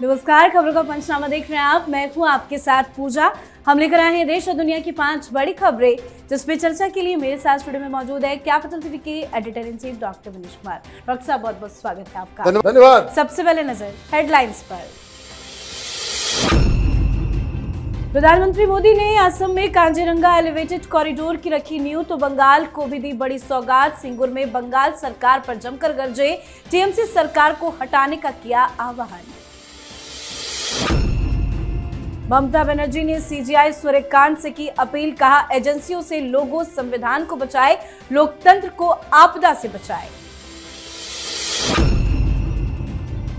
नमस्कार, खबरों का पंचनामा देख रहे हैं आप। मैं हूं आपके साथ पूजा। हम लेकर आए हैं देश और दुनिया की 5 बड़ी खबरें, जिसपे चर्चा के लिए मेरे साथ स्टूडियो में मौजूद है कैपिटल टीवी के editor in chief doctor Manish Kumar. Doctor साहब, बहुत बहुत स्वागत है आपका। धन्यवाद। सबसे पहले नजर हेडलाइंस पर। प्रधानमंत्री मोदी ने असम में कांजीरंगा एलिवेटेड कॉरिडोर की रखी नींव, तो बंगाल को भी दी बड़ी सौगात। सिंगुर में बंगाल सरकार पर जमकर गरजे, टीएमसी सरकार को हटाने का किया आह्वान। ममता बनर्जी ने सीजीआई सूर्यकांत से की अपील, कहा एजेंसियों से लोगों संविधान को बचाए, लोकतंत्र को आपदा से बचाए।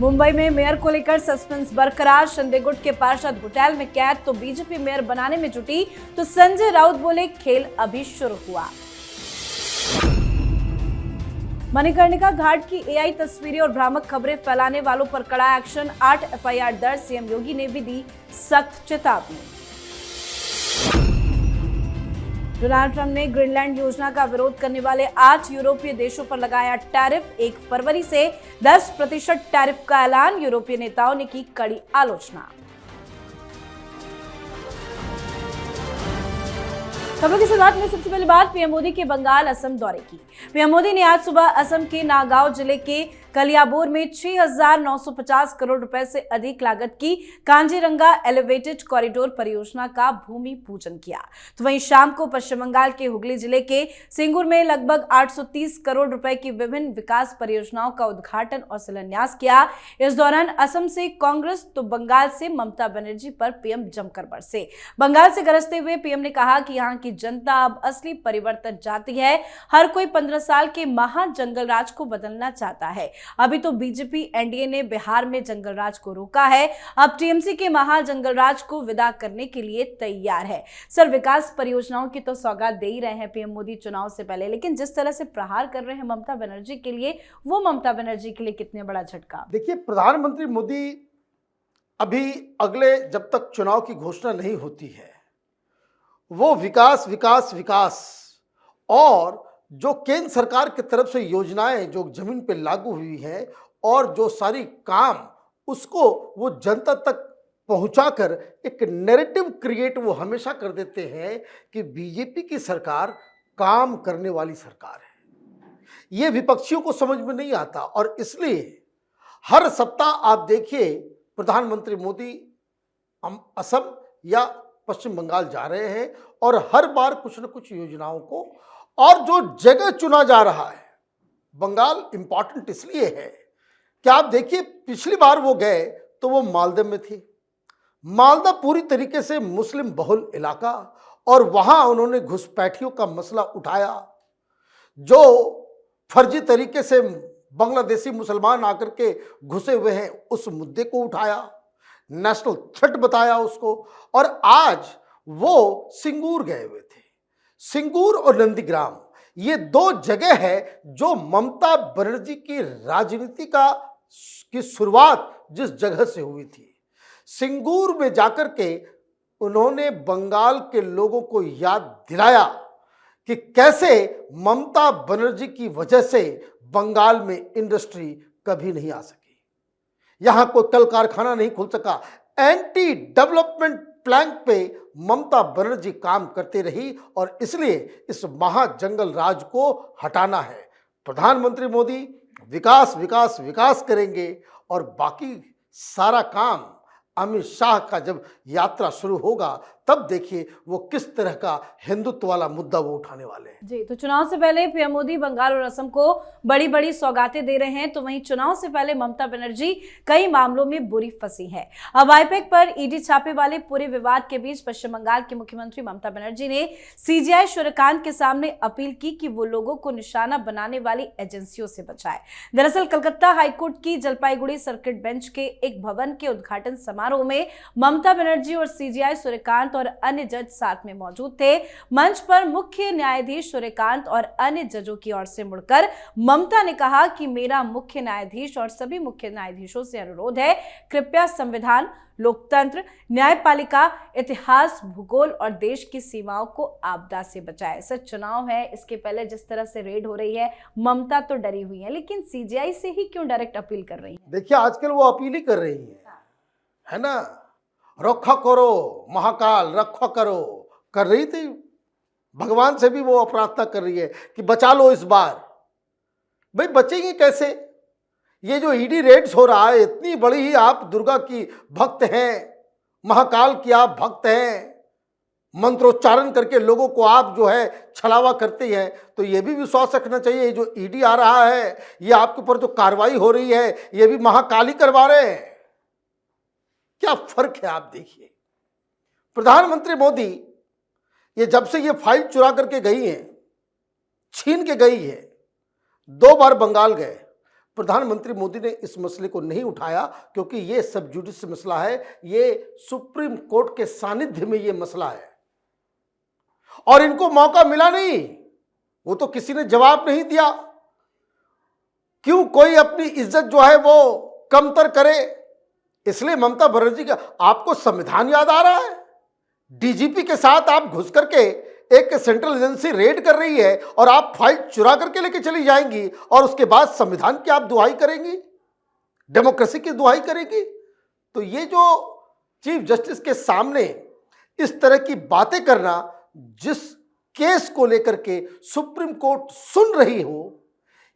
मुंबई में मेयर को लेकर सस्पेंस बरकरार, शिंदे गुट के पार्षद होटल में कैद, तो बीजेपी मेयर बनाने में जुटी, तो संजय राउत बोले खेल अभी शुरू हुआ। मणिकर्णिका घाट की एआई तस्वीरें और भ्रामक खबरें फैलाने वालों पर कड़ा एक्शन, 8 एफआईआर दर्ज, सीएम योगी ने भी दी सख्त चेतावनी। डोनाल्ड ट्रंप ने ग्रीनलैंड योजना का विरोध करने वाले 8 यूरोपीय देशों पर लगाया टैरिफ, 1 फरवरी से 10% टैरिफ का ऐलान, यूरोपीय नेताओं ने की कड़ी आलोचना। खबरों की शुरुआत में सबसे पहले बात पीएम मोदी के बंगाल असम दौरे की। पीएम मोदी ने आज सुबह असम के नागांव जिले के कलियाबोर में 6,950 करोड़ रुपए से अधिक लागत की कांजीरंगा एलिवेटेड कॉरिडोर परियोजना का भूमि पूजन किया। तो वहीं शाम को पश्चिम बंगाल के हुगली जिले के सिंगुर में लगभग 830 करोड़ रुपए की विभिन्न विकास परियोजनाओं का उद्घाटन और शिलान्यास किया। इस दौरान असम से कांग्रेस तो बंगाल से ममता बनर्जी पर पीएम जमकर बरसे। बंगाल से गरजते हुए पीएम ने कहा कि यहाँ की जनता अब असली परिवर्तन चाहती है। हर कोई 15 साल के महा जंगल राज को बदलना चाहता है। अभी तो बीजेपी एनडीए ने बिहार में जंगल राज को रोका है, अब टीएमसी के महा जंगल राज को विदा करने के लिए तैयार है। सर, विकास परियोजनाओं की तो सौगात दे ही रहे हैं पीएम मोदी चुनाव से पहले, लेकिन जिस तरह से प्रहार कर रहे हैं ममता बनर्जी के लिए, वो ममता बनर्जी के लिए कितने बड़ा झटका? देखिए, प्रधानमंत्री मोदी अभी अगले जब तक चुनाव की घोषणा नहीं होती है, वो विकास विकास विकास और जो केंद्र सरकार की तरफ से योजनाएं जो जमीन पे लागू हुई हैं और जो सारी काम, उसको वो जनता तक पहुंचाकर एक नैरेटिव क्रिएट वो हमेशा कर देते हैं कि बीजेपी की सरकार काम करने वाली सरकार है। ये विपक्षियों को समझ में नहीं आता और इसलिए हर सप्ताह आप देखिए प्रधानमंत्री मोदी असम या पश्चिम बंगाल जा रहे हैं और हर बार कुछ न कुछ योजनाओं को, और जो जगह चुना जा रहा है, बंगाल इंपॉर्टेंट इसलिए है कि आप देखिए पिछली बार वो गए तो वो मालदह में थे। मालदह पूरी तरीके से मुस्लिम बहुल इलाका, और वहां उन्होंने घुसपैठियों का मसला उठाया, जो फर्जी तरीके से बांग्लादेशी मुसलमान आकर के घुसे हुए हैं उस मुद्दे को उठाया, नेशनल थ्रेट बताया उसको, और आज वो सिंगूर गए हुए थे। सिंगूर और नंदीग्राम ये 2 जगह है जो ममता बनर्जी की राजनीति की शुरुआत जिस जगह से हुई थी। सिंगूर में जाकर के उन्होंने बंगाल के लोगों को याद दिलाया कि कैसे ममता बनर्जी की वजह से बंगाल में इंडस्ट्री कभी नहीं आ सकी, यहां कोई कल कारखाना नहीं खुल सका। एंटी डेवलपमेंट प्लान पे ममता बनर्जी काम करती रही और इसलिए इस महाजंगल राज को हटाना है। प्रधानमंत्री मोदी विकास विकास विकास करेंगे और बाकी सारा काम अमित शाह का जब यात्रा शुरू होगा तब देखिए वो किस तरह का हिंदुत्व वाला मुद्दा वो उठाने वाले हैं। जी, तो चुनाव से पहले पीएम मोदी बंगाल और असम को बड़ी बड़ी सौगातें दे रहे हैं, तो वहीं चुनाव से पहले ममता बनर्जी कई मामलों में बुरी फंसी है। अब आईपैक पर ईडी छापे वाले पूरे विवाद के बीच पश्चिम बंगाल की मुख्यमंत्री ममता बनर्जी ने सीजीआई सूर्यकांत के सामने अपील की कि वो लोगों को निशाना बनाने वाली एजेंसियों से बचाए। दरअसल कलकत्ता हाईकोर्ट की जलपाईगुड़ी सर्किट बेंच के एक भवन के उद्घाटन समारोह में ममता बनर्जी और सीजीआई सूर्यकांत और अन्य जज साथ में मौजूद थे। मंच पर मुख्य न्यायाधीश सूर्यकांत और अन्य जजों की ओर से मुड़कर ममता ने कहा कि मेरा मुख्य न्यायाधीश और सभी मुख्य न्यायाधीशों से अनुरोध है, कृपया संविधान, लोकतंत्र, न्यायपालिका, इतिहास, भूगोल और देश की सीमाओं को आपदा से बचाए। सर, चुनाव है, इसके पहले जिस तरह से रेड हो रही है, ममता तो डरी हुई है, लेकिन सीजीआई से ही क्यों डायरेक्ट अपील कर रही है? देखिए, आजकल वो अपील ही कर रही है। है ना, रखा करो महाकाल रखा करो, कर रही थी। भगवान से भी वो प्रार्थना कर रही है कि बचा लो इस बार। भाई बचेंगे कैसे? ये जो ईडी रेड्स हो रहा है, इतनी बड़ी ही आप दुर्गा की भक्त हैं, महाकाल की आप भक्त हैं, मंत्रोच्चारण करके लोगों को आप जो है छलावा करते हैं, तो ये भी विश्वास रखना चाहिए ये जो ईडी आ रहा है, ये आपके ऊपर जो कार्रवाई हो रही है, ये भी महाकाली करवा रहे हैं। क्या फर्क है आप देखिए। प्रधानमंत्री मोदी ये जब से ये फाइल चुरा करके गई है, छीन के गई है, 2 बार बंगाल गए, प्रधानमंत्री मोदी ने इस मसले को नहीं उठाया क्योंकि ये सब जुडिस मसला है, ये सुप्रीम कोर्ट के सानिध्य में ये मसला है और इनको मौका मिला नहीं, वो तो किसी ने जवाब नहीं दिया। क्यों कोई अपनी इज्जत जो है वो कमतर करे? इसलिए ममता बनर्जी का आपको संविधान याद आ रहा है? डीजीपी के साथ आप घुस करके एक सेंट्रल एजेंसी रेड कर रही है और आप फाइल चुरा करके लेके चली जाएंगी और उसके बाद संविधान की आप दुहाई करेंगी, डेमोक्रेसी की दुहाई करेंगी। तो ये जो चीफ जस्टिस के सामने इस तरह की बातें करना, जिस केस को लेकर के सुप्रीम कोर्ट सुन रही हो,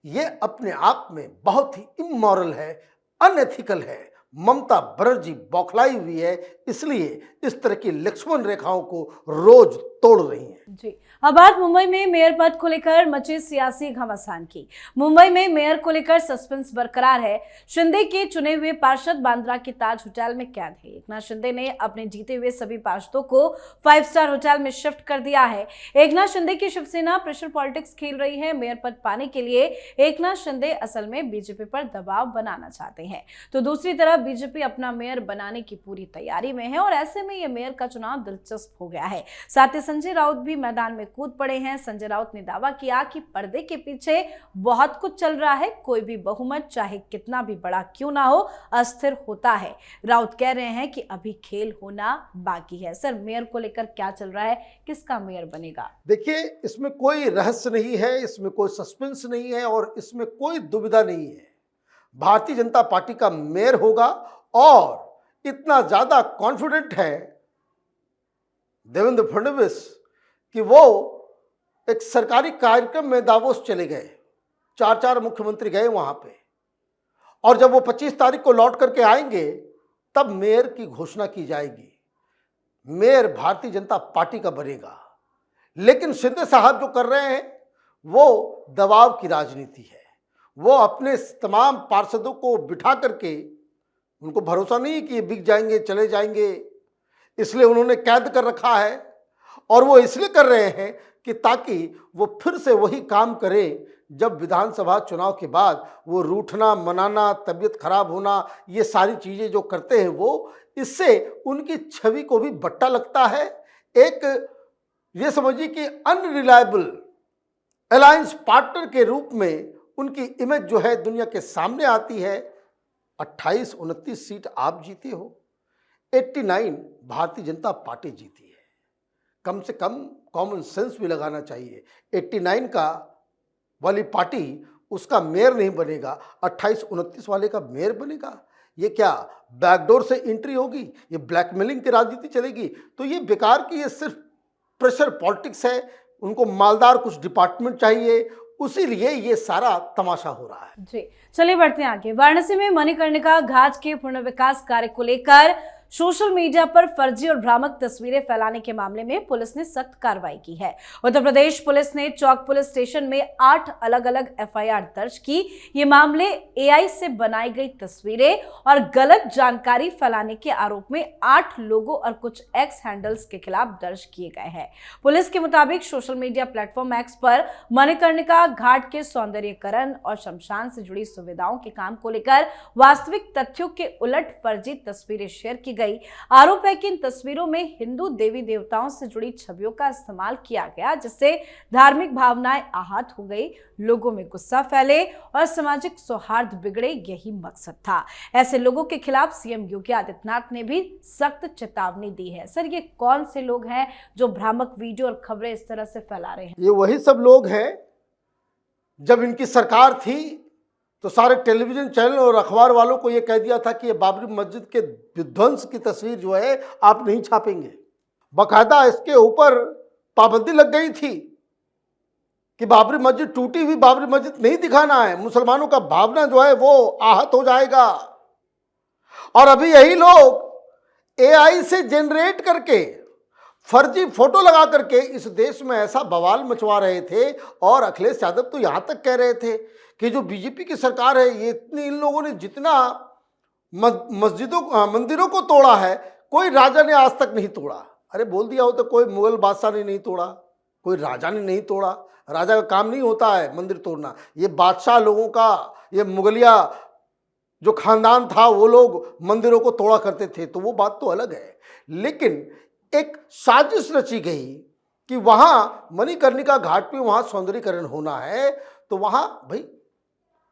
ये अपने आप में बहुत ही इमोरल है, अनएथिकल है। ममता बनर्जी बौखलाई हुई है, इसलिए इस तरह की लक्ष्मण रेखाओं को रोज तोड़ रही हैं। जी, अब बात मुंबई में मेयर पद को लेकर मचे सियासी घमासान की। मुंबई में मेयर को लेकर सस्पेंस बरकरार है। शिंदे के चुने हुए पार्षद बांद्रा के ताज होटल में कैद है। एकनाथ शिंदे ने अपने जीते हुए सभी पार्षदों को 5 स्टार होटल में शिफ्ट कर दिया है। एकनाथ शिंदे की शिवसेना प्रेशर पॉलिटिक्स खेल रही है। मेयर पद पाने के लिए एकनाथ शिंदे असल में बीजेपी पर दबाव बनाना चाहते हैं, तो दूसरी तरफ बीजेपी अपना मेयर बनाने की पूरी तैयारी में है और ऐसे में यह मेयर का चुनाव दिलचस्प हो गया है। साथ ही संजय राउत भी मैदान में कूद पड़े हैं। संजय राउत ने दावा किया कि पर्दे के पीछे बहुत कुछ चल रहा है, कोई भी बहुमत चाहे कितना भी बड़ा क्यों ना हो अस्थिर होता है। राउत कह रहे हैं कि अभी खेल होना बाकी है। सर, मेयर को लेकर क्या चल रहा है, किसका मेयर बनेगा? देखिए, इसमें कोई रहस्य नहीं है, इसमें कोई सस्पेंस नहीं है और इसमें कोई दुविधा नहीं है। भारतीय जनता पार्टी का मेयर होगा और इतना ज्यादा कॉन्फिडेंट है देवेंद्र फडणवीस कि वो एक सरकारी कार्यक्रम में दावोस चले गए, 4 मुख्यमंत्री गए वहां पे, और जब वो 25 तारीख को लौट करके आएंगे तब मेयर की घोषणा की जाएगी। मेयर भारतीय जनता पार्टी का बनेगा। लेकिन शिंदे साहब जो कर रहे हैं वो दबाव की राजनीति है। वो अपने तमाम पार्षदों को बिठा करके, उनको भरोसा नहीं है कि ये बिक जाएंगे, चले जाएंगे, इसलिए उन्होंने कैद कर रखा है। और वो इसलिए कर रहे हैं कि ताकि वो फिर से वही काम करें जब विधानसभा चुनाव के बाद वो रूठना, मनाना, तबीयत खराब होना, ये सारी चीज़ें जो करते हैं वो, इससे उनकी छवि को भी बट्टा लगता है। एक ये समझिए कि अनरिलायबल अलायंस पार्टनर के रूप में उनकी इमेज जो है दुनिया के सामने आती है। 28-29 सीट आप जीते हो, 89 भारतीय जनता पार्टी जीती है। कम से कम कॉमन सेंस भी लगाना चाहिए। 89 का वाली पार्टी उसका मेयर नहीं बनेगा, 28-29 वाले का मेयर बनेगा। ये क्या बैकडोर से एंट्री होगी? ये ब्लैकमेलिंग की राजनीति चलेगी? तो ये बेकार की, ये सिर्फ प्रेशर पॉलिटिक्स है। उनको मालदार कुछ डिपार्टमेंट चाहिए, उसी लिए ये सारा तमाशा हो रहा है। जी, चलिए बढ़ते हैं आगे। वाराणसी में मणिकर्णिका घाट के पुनर्विकास कार्य को लेकर सोशल मीडिया पर फर्जी और भ्रामक तस्वीरें फैलाने के मामले में पुलिस ने सख्त कार्रवाई की है। उत्तर प्रदेश पुलिस ने चौक पुलिस स्टेशन में 8 अलग अलग एफआईआर दर्ज की। ये मामले एआई से बनाई गई तस्वीरें और गलत जानकारी फैलाने के आरोप में 8 लोगों और कुछ एक्स हैंडल्स के खिलाफ दर्ज किए गए हैं। पुलिस के मुताबिक सोशल मीडिया प्लेटफॉर्म एक्स पर मणिकर्णिका घाट के सौंदर्यीकरण और शमशान से जुड़ी सुविधाओं के काम को लेकर वास्तविक तथ्यों के उलट फर्जी तस्वीरें शेयर की गई। आरोप है कि इन तस्वीरों में हिंदू देवी देवताओं से जुड़ी छवियों का इस्तेमाल किया गया, जिससे धार्मिक भावनाएं आहत हो गई, लोगों में गुस्सा फैले और सामाजिक सौहार्द बिगड़े। यही मकसद था। ऐसे लोगों के खिलाफ सीएम योगी आदित्यनाथ ने भी सख्त चेतावनी दी है। सर, ये कौन से लोग हैं जो भ्रामक वीडियो और खबरें इस तरह से फैला रहे हैं? ये वही सब लोग हैं जब इनकी सरकार थी तो सारे टेलीविजन चैनल और अखबार वालों को ये कह दिया था कि ये बाबरी मस्जिद के विध्वंस की तस्वीर जो है आप नहीं छापेंगे। बाकायदा इसके ऊपर पाबंदी लग गई थी कि बाबरी मस्जिद टूटी हुई बाबरी मस्जिद नहीं दिखाना है, मुसलमानों का भावना जो है वो आहत हो जाएगा। और अभी यही लोग एआई से जनरेट करके फर्जी फोटो लगा करके इस देश में ऐसा बवाल मचवा रहे थे। और अखिलेश यादव तो यहां तक कह रहे थे कि जो बीजेपी की सरकार है, ये इतनी इन लोगों ने जितना मंदिरों को तोड़ा है, कोई राजा ने आज तक नहीं तोड़ा। अरे बोल दिया हो तो कोई मुगल बादशाह ने नहीं तोड़ा, कोई राजा ने नहीं तोड़ा। राजा का काम नहीं होता है मंदिर तोड़ना, ये बादशाह लोगों का, ये मुगलिया जो खानदान था वो लोग मंदिरों को तोड़ा करते थे, तो वो बात तो अलग है। लेकिन एक साजिश रची गई कि वहां मणिकर्णिका घाट पे वहां सौंदर्यीकरण होना है, तो वहां भाई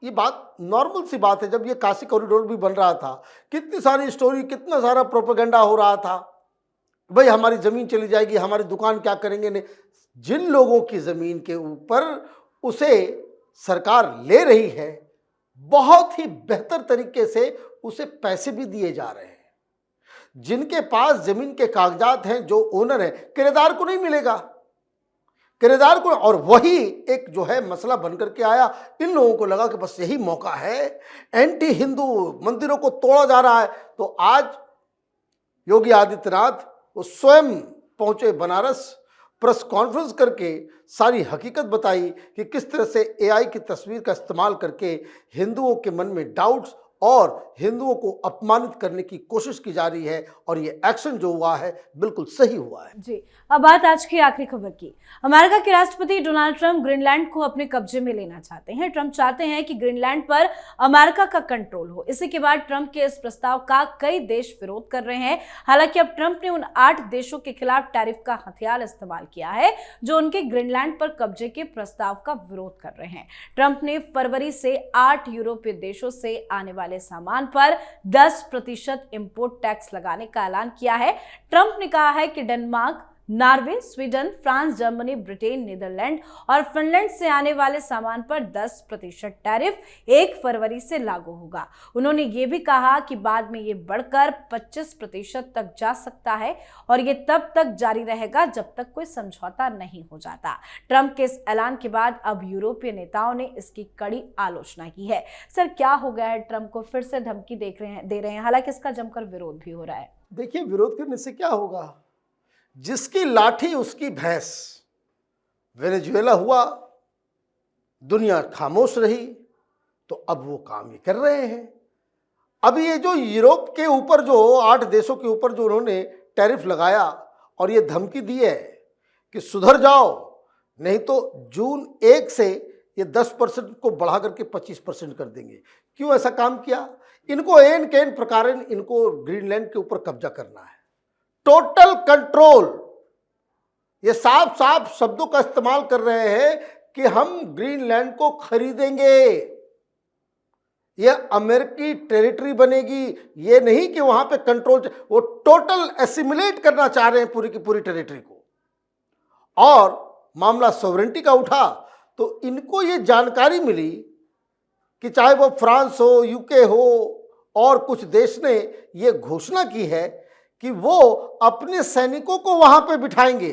ये बात नॉर्मल सी बात है। जब ये काशी कॉरिडोर भी बन रहा था, कितनी सारी स्टोरी, कितना सारा प्रोपेगेंडा हो रहा था, भाई हमारी जमीन चली जाएगी, हमारी दुकान क्या करेंगे। ने जिन लोगों की जमीन के ऊपर उसे सरकार ले रही है, बहुत ही बेहतर तरीके से उसे पैसे भी दिए जा रहे हैं। जिनके पास जमीन के कागजात हैं, जो ओनर है, किराएदार को नहीं मिलेगा, किराएदार को। और वही एक जो है मसला बनकर के आया। इन लोगों को लगा कि बस यही मौका है, एंटी हिंदू मंदिरों को तोड़ा जा रहा है। तो आज योगी आदित्यनाथ वो स्वयं पहुंचे बनारस, प्रेस कॉन्फ्रेंस करके सारी हकीकत बताई कि किस तरह से एआई की तस्वीर का इस्तेमाल करके हिंदुओं के मन में डाउट्स और हिंदुओं को अपमानित करने की कोशिश की जा रही है। और ये एक्शन जो हुआ है बिल्कुल सही हुआ है। जी, अब बात आज की आखिरी खबर की। अमेरिका के राष्ट्रपति डोनाल्ड ट्रंप ग्रीनलैंड को अपने कब्जे में लेना चाहते हैं। ट्रंप चाहते हैं कि ग्रीनलैंड पर अमेरिका का कंट्रोल हो। इसी के बाद ट्रंप के इस प्रस्ताव का कई देश विरोध कर रहे हैं। हालांकि अब ट्रंप ने उन 8 देशों के खिलाफ टैरिफ का हथियार इस्तेमाल किया है जो उनके ग्रीनलैंड पर कब्जे के प्रस्ताव का विरोध कर रहे हैं। ट्रंप ने फरवरी से 8 यूरोपीय देशों से आने वाले सामान पर 10% इंपोर्ट टैक्स लगाने का ऐलान किया है। ट्रंप ने कहा है कि Denmark, Norway, Sweden, France, Germany, Britain, Netherland और फिनलैंड से आने वाले सामान पर 10% टैरिफ 1 फरवरी से लागू होगा। उन्होंने ये भी कहा कि बाद में ये बढ़कर 25% तक जा सकता है और ये तब तक जारी रहेगा जब तक कोई समझौता नहीं हो जाता। ट्रंप के इस ऐलान के बाद अब यूरोपीय नेताओं ने इसकी कड़ी आलोचना की है। सर, क्या हो गया है? ट्रंप को फिर से धमकी दे रहे हैं, हालांकि इसका जमकर विरोध भी हो रहा है। देखिए, विरोध करने से क्या होगा? जिसकी लाठी उसकी भैंस। वेनेजुएला हुआ, दुनिया खामोश रही, तो अब वो काम ये कर रहे हैं। अब ये जो यूरोप के ऊपर जो 8 देशों के ऊपर जो उन्होंने टैरिफ लगाया और ये धमकी दी है कि सुधर जाओ, नहीं तो जून 1 से ये 10% को बढ़ा करके 25% कर देंगे। क्यों ऐसा काम किया? इनको एन केन प्रकार इनको ग्रीनलैंड के ऊपर कब्जा करना है, टोटल कंट्रोल। ये साफ साफ शब्दों का इस्तेमाल कर रहे हैं कि हम ग्रीनलैंड को खरीदेंगे, ये अमेरिकी टेरिटरी बनेगी। ये नहीं कि वहां पे कंट्रोल, वो टोटल एसिमुलेट करना चाह रहे हैं पूरी की पूरी टेरिटरी को। और मामला सॉवरेनिटी का उठा तो इनको ये जानकारी मिली कि चाहे वो फ्रांस हो, यूके हो और कुछ देश ने ये घोषणा की है कि वो अपने सैनिकों को वहां पे बिठाएंगे।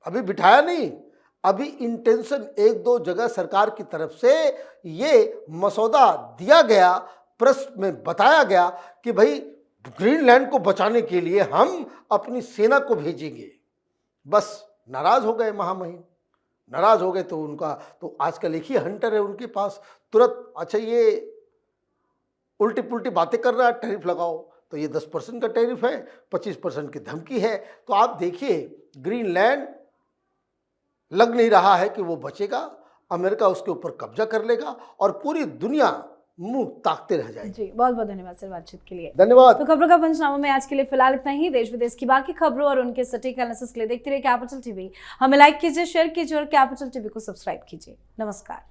अभी बिठाया नहीं, अभी इंटेंशन 1-2 जगह सरकार की तरफ से ये मसौदा दिया गया, प्रेस में बताया गया कि भाई ग्रीनलैंड को बचाने के लिए हम अपनी सेना को भेजेंगे। बस नाराज हो गए महामहिम, नाराज हो गए तो उनका तो आजकल एक ही हंटर है उनके पास, तुरंत अच्छा ये उल्टी पुल्टी बातें कर रहा है, टैरिफ लगाओ। तो ये 10% का टैरिफ है, 25% की धमकी है। तो आप देखिए, ग्रीनलैंड लग नहीं रहा है कि वो बचेगा। अमेरिका उसके ऊपर कब्जा कर लेगा और पूरी दुनिया मुंह ताकते रह जाएगी। जी, बहुत बहुत धन्यवाद सर बातचीत के लिए। धन्यवाद। तो खबरों का पंचनामा में आज के लिए फिलहाल इतना ही। देश विदेश की बाकी खबरों और उनके सटीक एनालिसिस के लिए देखते रहिए कैपिटल टीवी। हमें लाइक कीजिए, शेयर कीजिए और कैपिटल टीवी को सब्सक्राइब कीजिए। नमस्कार।